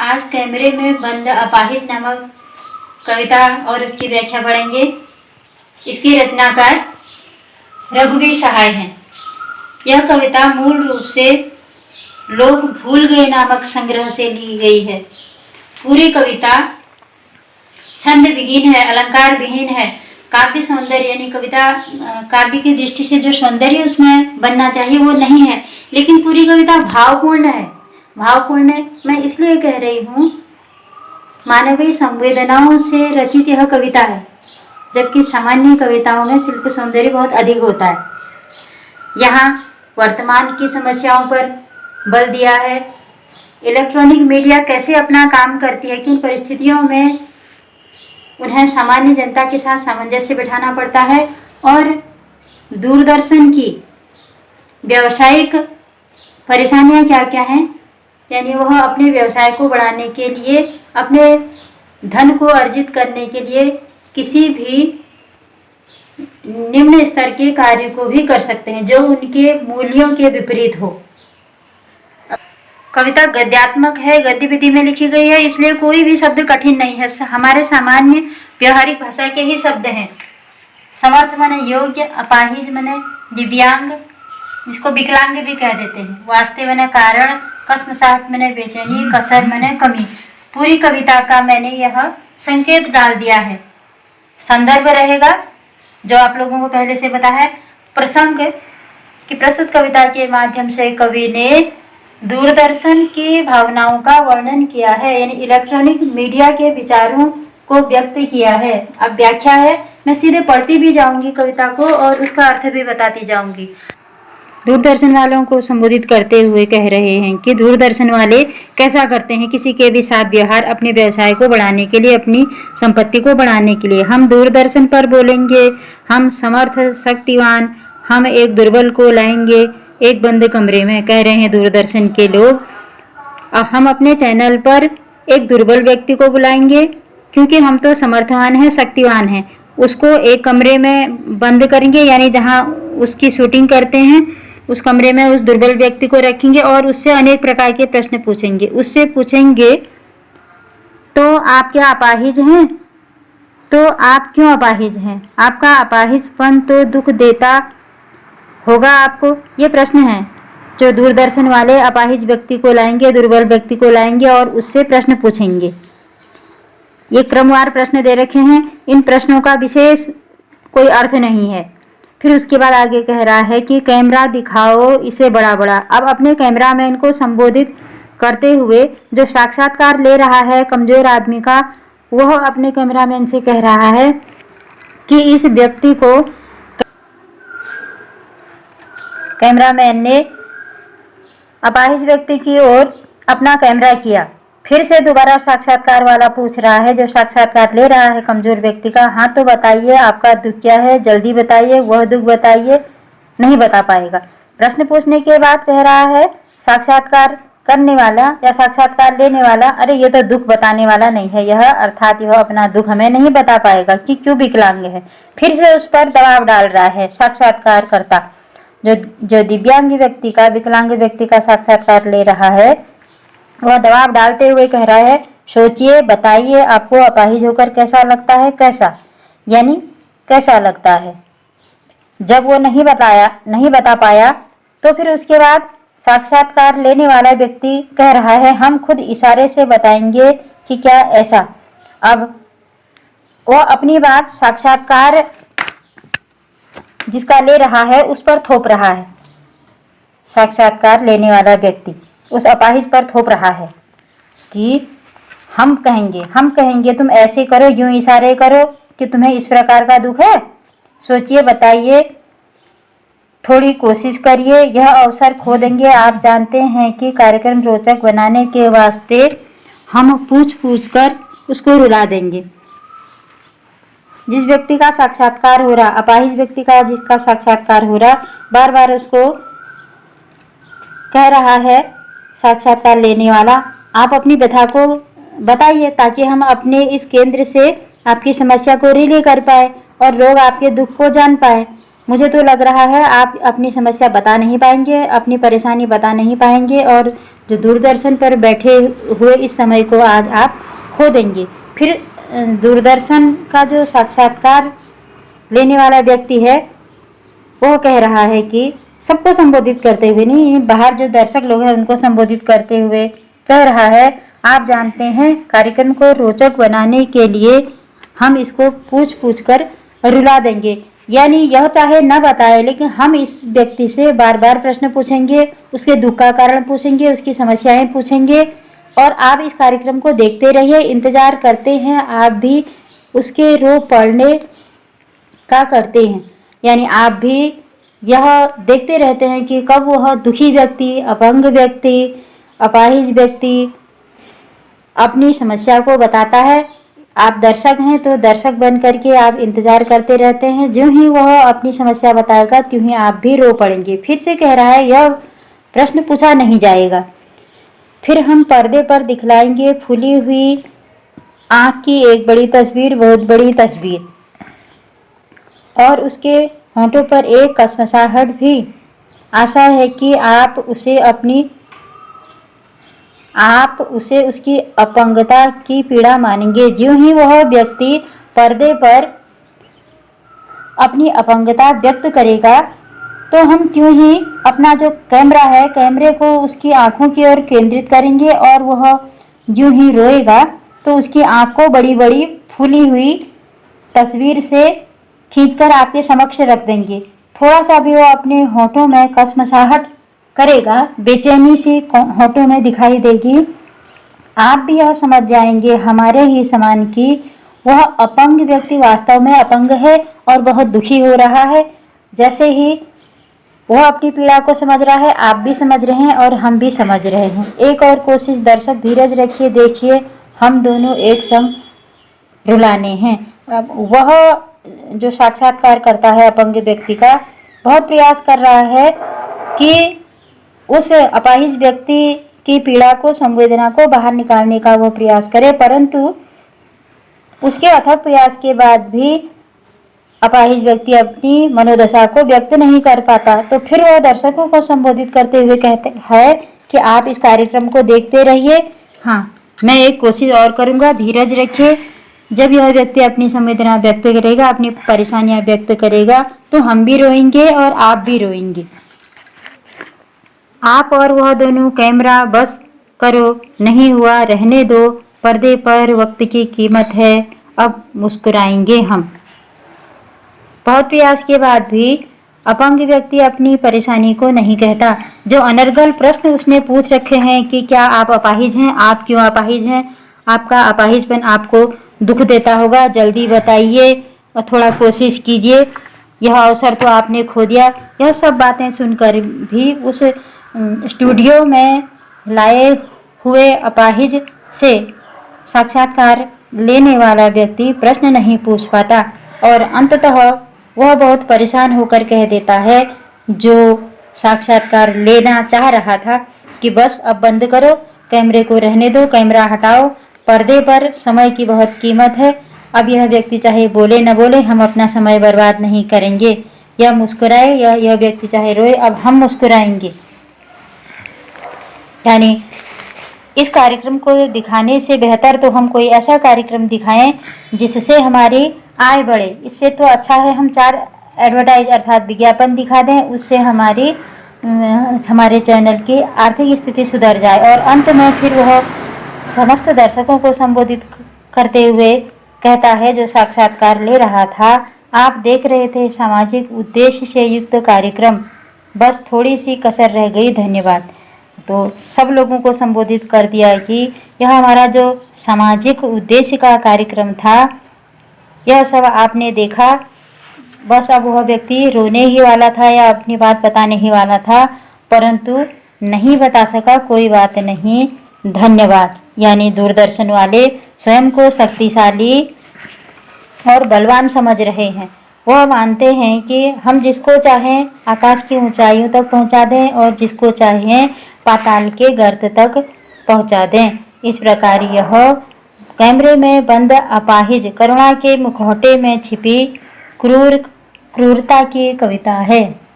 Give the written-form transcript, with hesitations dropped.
आज कैमरे में बंद अपाहिज नामक कविता और उसकी व्याख्या पढ़ेंगे। इसकी रचनाकार रघुवीर सहाय हैं। यह कविता मूल रूप से लोग भूल गए नामक संग्रह से ली गई है। पूरी कविता छंद विहीन है, अलंकार विहीन है। काव्य सौंदर्य यानी कविता काव्य की दृष्टि से जो सौंदर्य उसमें बनना चाहिए वो नहीं है, लेकिन पूरी कविता भावपूर्ण है। भावपूर्ण मैं इसलिए कह रही हूँ, मानवीय संवेदनाओं से रचित यह कविता है, जबकि सामान्य कविताओं में शिल्प सौंदर्य बहुत अधिक होता है। यहाँ वर्तमान की समस्याओं पर बल दिया है। इलेक्ट्रॉनिक मीडिया कैसे अपना काम करती है, किन परिस्थितियों में उन्हें सामान्य जनता के साथ सामंजस्य बिठाना पड़ता है, और दूरदर्शन की व्यावसायिक परेशानियां क्या क्या हैं, यानी वह अपने व्यवसाय को बढ़ाने के लिए, अपने धन को अर्जित करने के लिए किसी भी निम्न स्तर के कार्य को भी कर सकते हैं जो उनके मूल्यों के विपरीत हो। कविता गद्यात्मक है, गद्य विधि में लिखी गई है, इसलिए कोई भी शब्द कठिन नहीं है। हमारे सामान्य व्यवहारिक भाषा के ही शब्द हैं। समर्थ माने योग्य, अपाहिज माने दिव्यांग, जिसको विकलांग भी कह देते हैं, वास्ते माने कारण, कस्मसाहट माने बेचैनी, कसर माने कमी। पूरी कविता का मैंने यह संकेत डाल दिया है। संदर्भ रहेगा जो आप लोगों को पहले से पता है। प्रसंग की प्रस्तुत कविता के माध्यम से कवि ने दूरदर्शन की भावनाओं का वर्णन किया है, यानी इलेक्ट्रॉनिक मीडिया के विचारों को व्यक्त किया है। अब व्याख्या है, मैं सीधे पढ़ती भी जाऊंगी कविता को और उसका अर्थ भी बताती जाऊंगी। दूरदर्शन वालों को संबोधित करते हुए कह रहे हैं कि दूरदर्शन वाले कैसा करते हैं किसी के भी साथ व्यवहार, अपने व्यवसाय को बढ़ाने के लिए, अपनी संपत्ति को बढ़ाने के लिए। हम दूरदर्शन पर बोलेंगे, हम समर्थ शक्तिवान, हम एक दुर्बल को लाएंगे एक बंद कमरे में, कह रहे हैं दूरदर्शन के लोग। हम अपने चैनल पर एक दुर्बल व्यक्ति को बुलाएंगे क्योंकि हम तो समर्थवान हैं, शक्तिवान हैं। उसको एक कमरे में बंद करेंगे, यानी जहां उसकी शूटिंग करते हैं उस कमरे में उस दुर्बल व्यक्ति को रखेंगे और उससे अनेक प्रकार के प्रश्न पूछेंगे। उससे पूछेंगे तो आप क्या अपाहिज हैं? तो आप क्यों अपाहिज हैं? आपका अपाहिजपन तो दुख देता होगा आपको। ये प्रश्न है जो दूरदर्शन वाले अपाहिज व्यक्ति को लाएंगे, दुर्बल व्यक्ति को लाएंगे और उससे प्रश्न पूछेंगे। ये क्रमवार प्रश्न दे रखे हैं। इन प्रश्नों का विशेष कोई अर्थ नहीं है। फिर उसके बाद आगे कह रहा है कि कैमरा दिखाओ इसे बड़ा बड़ा। अब अपने कैमरामैन को संबोधित करते हुए जो साक्षात्कार ले रहा है कमजोर आदमी का, वह अपने कैमरामैन से कह रहा है कि इस व्यक्ति को, कैमरामैन ने अपाहिज व्यक्ति की ओर अपना कैमरा किया। फिर से दोबारा साक्षात्कार वाला पूछ रहा है, जो साक्षात्कार ले रहा है कमजोर व्यक्ति का, हाँ तो बताइए आपका दुख क्या है, जल्दी बताइए, वह दुख बताइए। नहीं बता पाएगा। प्रश्न पूछने के बाद कह रहा है साक्षात्कार करने वाला या साक्षात्कार लेने वाला, अरे ये तो दुख बताने वाला नहीं है यह, अर्थात यह अपना दुख हमें नहीं बता पाएगा कि क्यों विकलांग है। फिर से उस पर दबाव डाल रहा है साक्षात्कारकर्ता, जो दिव्यांग व्यक्ति का, विकलांग व्यक्ति का साक्षात्कार ले रहा है, वह दबाव डालते हुए कह रहा है सोचिए, बताइए आपको अपाहिज होकर कैसा लगता है। कैसा यानी कैसा लगता है। जब वो नहीं बता पाया तो फिर उसके बाद साक्षात्कार लेने वाला व्यक्ति कह रहा है हम खुद इशारे से बताएंगे कि क्या ऐसा। अब वह अपनी बात साक्षात्कार जिसका ले रहा है उस पर थोप रहा है। साक्षात्कार लेने वाला व्यक्ति उस अपाहिज पर थोप रहा है कि हम कहेंगे तुम ऐसे करो, यूं इशारे करो कि तुम्हें इस प्रकार का दुख है। सोचिए, बताइए, थोड़ी कोशिश करिए, यह अवसर खो देंगे। आप जानते हैं कि कार्यक्रम रोचक बनाने के वास्ते हम पूछ कर उसको रुला देंगे। जिस व्यक्ति का साक्षात्कार हो रहा, अपाहिज व्यक्ति का जिसका साक्षात्कार हो रहा, बार बार उसको कह रहा है साक्षात्कार लेने वाला, आप अपनी व्यथा को बताइए ताकि हम अपने इस केंद्र से आपकी समस्या को रिले कर पाए और लोग आपके दुख को जान पाए। मुझे तो लग रहा है आप अपनी समस्या बता नहीं पाएंगे, अपनी परेशानी बता नहीं पाएंगे और जो दूरदर्शन पर बैठे हुए इस समय को आज आप खो देंगे। फिर दूरदर्शन का जो साक्षात्कार लेने वाला व्यक्ति है वो कह रहा है कि सबको संबोधित करते हुए, नहीं, बाहर जो दर्शक लोग हैं उनको संबोधित करते हुए कह रहा है, आप जानते हैं कार्यक्रम को रोचक बनाने के लिए हम इसको पूछ पूछ कर रुला देंगे। यानी यह चाहे न बताए लेकिन हम इस व्यक्ति से बार बार प्रश्न पूछेंगे, उसके दुख का कारण पूछेंगे, उसकी समस्याएं पूछेंगे और आप इस कार्यक्रम को देखते रहिए, इंतजार करते हैं, आप भी उसके रो पढ़ने का करते हैं। यानी आप भी यह देखते रहते हैं कि कब वह दुखी व्यक्ति, अपंग व्यक्ति, अपाहिज व्यक्ति अपनी समस्या को बताता है। आप दर्शक हैं तो दर्शक बन करके आप इंतजार करते रहते हैं, जो ही वह अपनी समस्या बताएगा त्यों ही आप भी रो पड़ेंगे। फिर से कह रहा है, यह प्रश्न पूछा नहीं जाएगा। फिर हम पर्दे पर दिखलाएंगे फूली हुई आँख की एक बड़ी तस्वीर, बहुत बड़ी तस्वीर, और उसके होंठों पर एक कसमसाहट भी। आशा है कि आप उसे उसकी अपंगता की पीड़ा मानेंगे। ज्यों ही वह व्यक्ति पर्दे पर अपनी अपंगता व्यक्त करेगा तो हम त्यों ही अपना जो कैमरा है, कैमरे को उसकी आंखों की ओर केंद्रित करेंगे और वह ज्यों ही रोएगा तो उसकी आंख को बड़ी बड़ी फूली हुई तस्वीर से खींचकर आपके समक्ष रख देंगे। थोड़ा सा भी वो अपने होठों में कसमसाहट करेगा, बेचैनी सी होठों में दिखाई देगी, आप भी यह समझ जाएंगे हमारे ही समान कि वह अपंग व्यक्ति वास्तव में अपंग है और बहुत दुखी हो रहा है। जैसे ही वह अपनी पीड़ा को समझ रहा है, आप भी समझ रहे हैं और हम भी समझ रहे हैं। एक और कोशिश दर्शक, धीरज रखिए, देखिए हम दोनों एक संग रुलाने हैं। अब वह जो साक्षात्कार करता है अपंग व्यक्ति का, बहुत प्रयास कर रहा है कि उस अपाहिज व्यक्ति की पीड़ा को, संवेदना को बाहर निकालने का वो प्रयास करे, परंतु उसके अथक प्रयास के बाद भी अपाहिज व्यक्ति अपनी मनोदशा को व्यक्त नहीं कर पाता। तो फिर वह दर्शकों को संबोधित करते हुए कहते हैं कि आप इस कार्यक्रम को देखते रहिए, हाँ मैं एक कोशिश और करूँगा, धीरज रखिए। जब यह व्यक्ति अपनी संवेदना व्यक्त करेगा, अपनी परेशानियां व्यक्त करेगा तो हम भी रोएंगे और आप भी रोएंगे। आप और वह दोनों कैमरा बस करो, नहीं हुआ रहने दो, पर्दे पर वक्त की कीमत है, अब मुस्कुराएंगे हम। बहुत प्रयास के बाद भी अपंग व्यक्ति अपनी परेशानी को नहीं कहता। जो अनर्गल प्रश्न उसने पूछ रखे हैं कि क्या आप अपाहिज हैं, आप क्यों अपाहिज हैं, आपका अपाहिजपन आपको दुख देता होगा, जल्दी बताइए और थोड़ा कोशिश कीजिए, यह अवसर तो आपने खो दिया। यह सब बातें सुनकर भी उस स्टूडियो में लाए हुए अपाहिज से साक्षात्कार लेने वाला व्यक्ति प्रश्न नहीं पूछ पाता और अंततः वह बहुत परेशान होकर कह देता है, जो साक्षात्कार लेना चाह रहा था, कि बस अब बंद करो, कैमरे को रहने दो, कैमरा हटाओ, पर्दे पर समय की बहुत कीमत है, अब यह व्यक्ति चाहे बोले न बोले, हम अपना समय बर्बाद नहीं करेंगे। यह मुस्कुराए या यह व्यक्ति चाहे रोए, अब हम मुस्कुराएंगे। यानी इस कार्यक्रम को दिखाने से बेहतर तो हम कोई ऐसा कार्यक्रम दिखाएं जिससे हमारी आय बढ़े। इससे तो अच्छा है हम 4 एडवर्टाइज अर्थात विज्ञापन दिखा दें, उससे हमारे चैनल की आर्थिक स्थिति सुधर जाए। और अंत में फिर वह समस्त दर्शकों को संबोधित करते हुए कहता है, जो साक्षात्कार ले रहा था, आप देख रहे थे सामाजिक उद्देश्य से युक्त कार्यक्रम, बस थोड़ी सी कसर रह गई, धन्यवाद। तो सब लोगों को संबोधित कर दिया कि यह हमारा जो सामाजिक उद्देश्य का कार्यक्रम था, यह सब आपने देखा, बस अब वह व्यक्ति रोने ही वाला था या अपनी बात बताने ही वाला था, परंतु नहीं बता सका, कोई बात नहीं, धन्यवाद। यानी दूरदर्शन वाले स्वयं को शक्तिशाली और बलवान समझ रहे हैं। वह मानते हैं कि हम जिसको चाहें आकाश की ऊंचाइयों तक पहुंचा दें और जिसको चाहें पाताल के गर्त तक पहुंचा दें। इस प्रकार यह कैमरे में बंद अपाहिज करुणा के मुखौटे में छिपी क्रूरता की कविता है।